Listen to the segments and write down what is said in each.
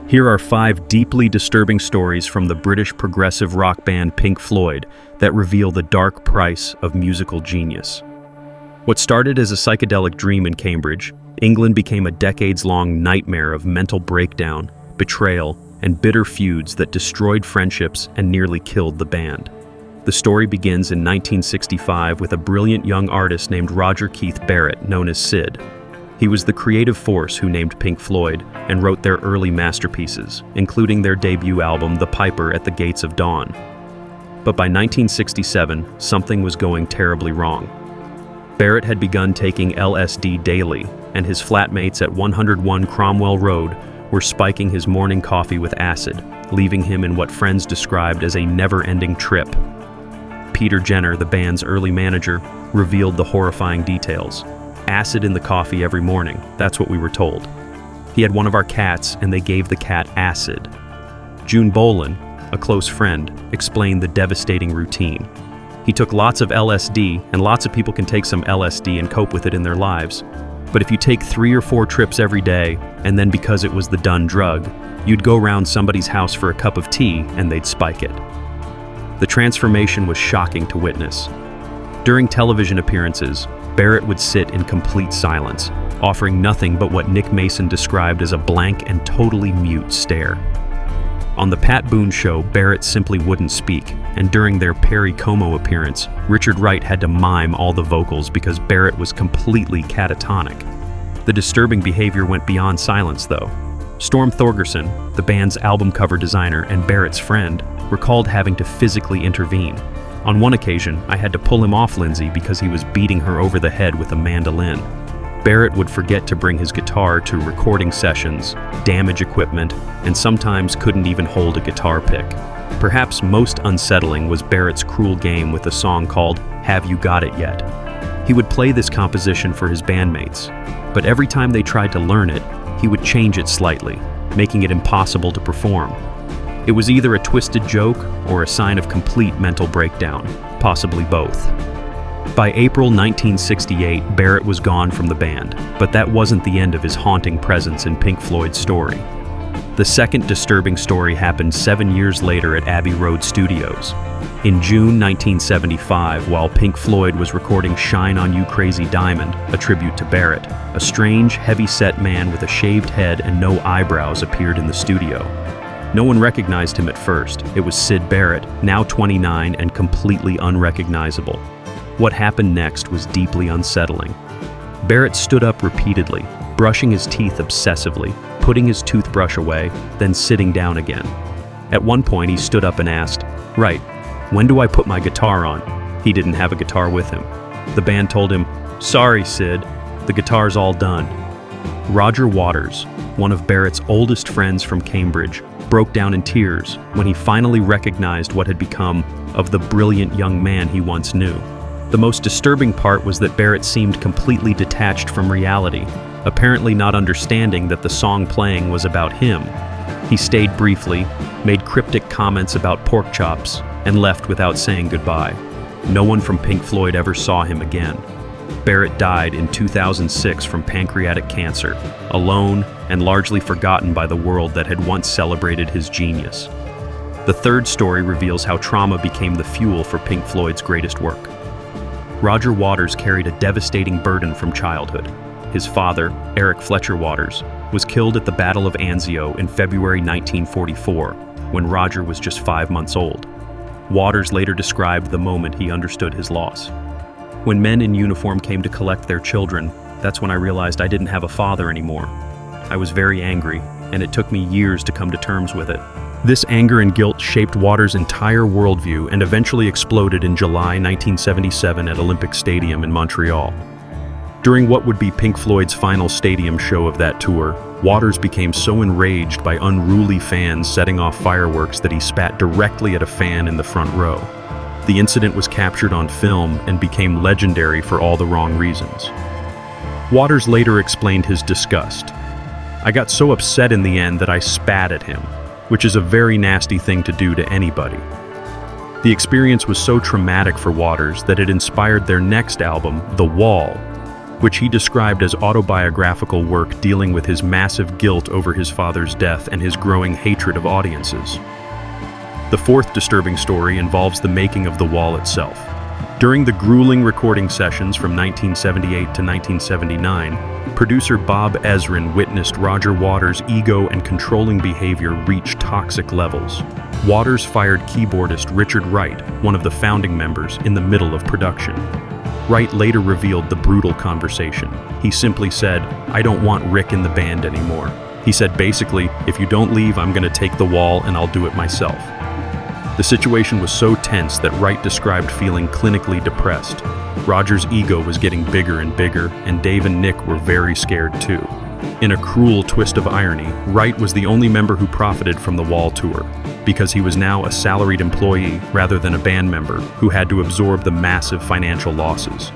Here are 5 deeply disturbing stories from the British progressive rock band Pink Floyd that reveal the dark price of musical genius. What started as a psychedelic dream in Cambridge, England became a decades-long nightmare of mental breakdown, betrayal, and bitter feuds that destroyed friendships and nearly killed the band. The story begins in 1965 with a brilliant young artist named Roger Keith Barrett, known as Syd. He was the creative force who named Pink Floyd and wrote their early masterpieces, including their debut album, The Piper at the Gates of Dawn. But by 1967, something was going terribly wrong. Barrett had begun taking LSD daily, and his flatmates at 101 Cromwell Road were spiking his morning coffee with acid, leaving him in what friends described as a never-ending trip. Peter Jenner, the band's early manager, revealed the horrifying details. Acid in the coffee every morning, that's what we were told. He had one of our cats, and they gave the cat acid. June Bolin, a close friend, explained the devastating routine. He took lots of LSD, and lots of people can take some LSD and cope with it in their lives. But if you take 3 or 4 trips every day, and then because it was the done drug, you'd go round somebody's house for a cup of tea and they'd spike it. The transformation was shocking to witness. During television appearances, Barrett would sit in complete silence, offering nothing but what Nick Mason described as a blank and totally mute stare. On the Pat Boone Show, Barrett simply wouldn't speak, and during their Perry Como appearance, Richard Wright had to mime all the vocals because Barrett was completely catatonic. The disturbing behavior went beyond silence, though. Storm Thorgerson, the band's album cover designer and Barrett's friend, recalled having to physically intervene. On one occasion, I had to pull him off Lindsay because he was beating her over the head with a mandolin. Barrett would forget to bring his guitar to recording sessions, damage equipment, and sometimes couldn't even hold a guitar pick. Perhaps most unsettling was Barrett's cruel game with a song called Have You Got It Yet? He would play this composition for his bandmates, but every time they tried to learn it, he would change it slightly, making it impossible to perform. It was either a twisted joke or a sign of complete mental breakdown, possibly both. By April 1968, Barrett was gone from the band, but that wasn't the end of his haunting presence in Pink Floyd's story. The second disturbing story happened 7 years later at Abbey Road Studios. In June 1975, while Pink Floyd was recording Shine On You Crazy Diamond, a tribute to Barrett, a strange, heavy-set man with a shaved head and no eyebrows appeared in the studio. No one recognized him at first. It was Syd Barrett, now 29 and completely unrecognizable. What happened next was deeply unsettling. Barrett stood up repeatedly, brushing his teeth obsessively, putting his toothbrush away, then sitting down again. At one point, he stood up and asked, "Right, when do I put my guitar on?" He didn't have a guitar with him. The band told him, "Sorry, Syd, the guitar's all done." Roger Waters, one of Barrett's oldest friends from Cambridge, broke down in tears when he finally recognized what had become of the brilliant young man he once knew. The most disturbing part was that Barrett seemed completely detached from reality, apparently not understanding that the song playing was about him. He stayed briefly, made cryptic comments about pork chops, and left without saying goodbye. No one from Pink Floyd ever saw him again. Barrett died in 2006 from pancreatic cancer, alone and largely forgotten by the world that had once celebrated his genius. The third story reveals how trauma became the fuel for Pink Floyd's greatest work. Roger Waters carried a devastating burden from childhood. His father, Eric Fletcher Waters, was killed at the Battle of Anzio in February 1944, when Roger was just 5 months old. Waters later described the moment he understood his loss. When men in uniform came to collect their children, that's when I realized I didn't have a father anymore. I was very angry, and it took me years to come to terms with it. This anger and guilt shaped Waters' entire worldview and eventually exploded in July 1977 at Olympic Stadium in Montreal. During what would be Pink Floyd's final stadium show of that tour, Waters became so enraged by unruly fans setting off fireworks that he spat directly at a fan in the front row. The incident was captured on film and became legendary for all the wrong reasons. Waters later explained his disgust. "I got so upset in the end that I spat at him, which is a very nasty thing to do to anybody." The experience was so traumatic for Waters that it inspired their next album, The Wall. which he described as autobiographical work dealing with his massive guilt over his father's death and his growing hatred of audiences. The fourth disturbing story involves the making of The Wall itself. During the grueling recording sessions from 1978 to 1979, producer Bob Ezrin witnessed Roger Waters' ego and controlling behavior reach toxic levels. Waters fired keyboardist Richard Wright, one of the founding members, in the middle of production. Wright later revealed the brutal conversation. He simply said, "I don't want Rick in the band anymore." He said basically, "If you don't leave, I'm going to take The Wall and I'll do it myself." The situation was so tense that Wright described feeling clinically depressed. Roger's ego was getting bigger and bigger, and Dave and Nick were very scared too. In a cruel twist of irony, Wright was the only member who profited from the Wall tour, because he was now a salaried employee rather than a band member who had to absorb the massive financial losses.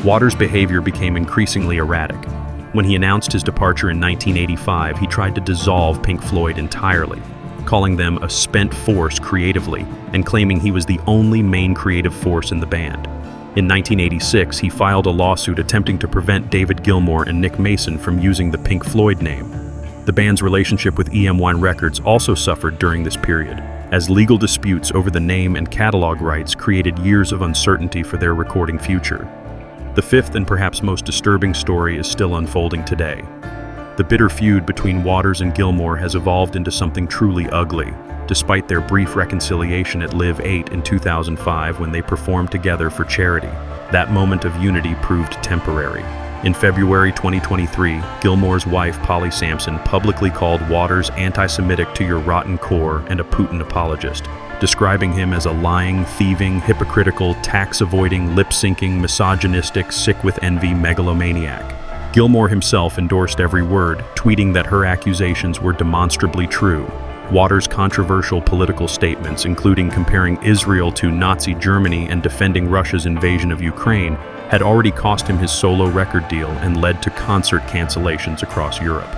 Waters' behavior became increasingly erratic. When he announced his departure in 1985, he tried to dissolve Pink Floyd entirely, calling them a spent force creatively and claiming he was the only main creative force in the band. In 1986, he filed a lawsuit attempting to prevent David Gilmour and Nick Mason from using the Pink Floyd name. The band's relationship with EM1 Records also suffered during this period, as legal disputes over the name and catalog rights created years of uncertainty for their recording future. The fifth and perhaps most disturbing story is still unfolding today. The bitter feud between Waters and Gilmour has evolved into something truly ugly, despite their brief reconciliation at Live 8 in 2005 when they performed together for charity. That moment of unity proved temporary. In February 2023, Gilmour's wife, Polly Sampson, publicly called Waters anti-Semitic to your rotten core and a Putin apologist, describing him as a lying, thieving, hypocritical, tax-avoiding, lip-syncing, misogynistic, sick-with-envy megalomaniac. Gilmour himself endorsed every word, tweeting that her accusations were demonstrably true. Waters' controversial political statements, including comparing Israel to Nazi Germany and defending Russia's invasion of Ukraine, had already cost him his solo record deal and led to concert cancellations across Europe.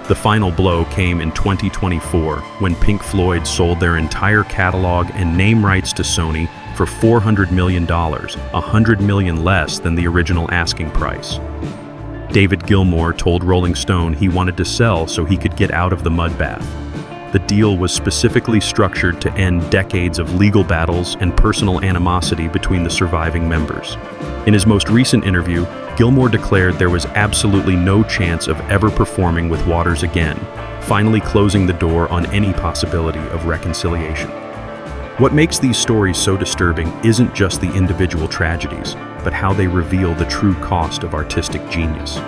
The final blow came in 2024 when Pink Floyd sold their entire catalog and name rights to Sony for $400 million, $100 million less than the original asking price. David Gilmour told Rolling Stone he wanted to sell so he could get out of the mud bath. The deal was specifically structured to end decades of legal battles and personal animosity between the surviving members. In his most recent interview, Gilmour declared there was absolutely no chance of ever performing with Waters again, finally closing the door on any possibility of reconciliation. What makes these stories so disturbing isn't just the individual tragedies, but how they reveal the true cost of artistic genius.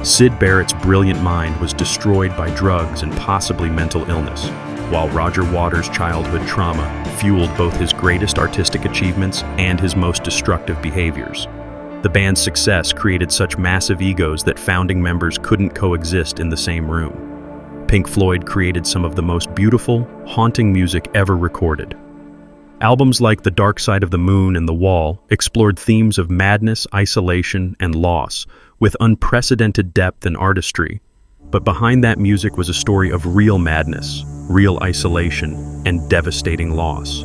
Syd Barrett's brilliant mind was destroyed by drugs and possibly mental illness, while Roger Waters' childhood trauma fueled both his greatest artistic achievements and his most destructive behaviors. The band's success created such massive egos that founding members couldn't coexist in the same room. Pink Floyd created some of the most beautiful, haunting music ever recorded. Albums like The Dark Side of the Moon and The Wall explored themes of madness, isolation, and loss, with unprecedented depth and artistry. But behind that music was a story of real madness, real isolation, and devastating loss.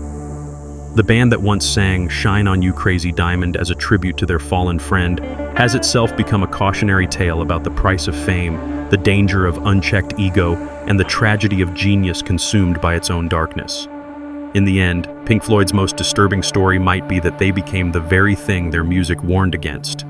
The band that once sang "Shine on You Crazy Diamond" as a tribute to their fallen friend has itself become a cautionary tale about the price of fame, the danger of unchecked ego, and the tragedy of genius consumed by its own darkness. In the end, Pink Floyd's most disturbing story might be that they became the very thing their music warned against.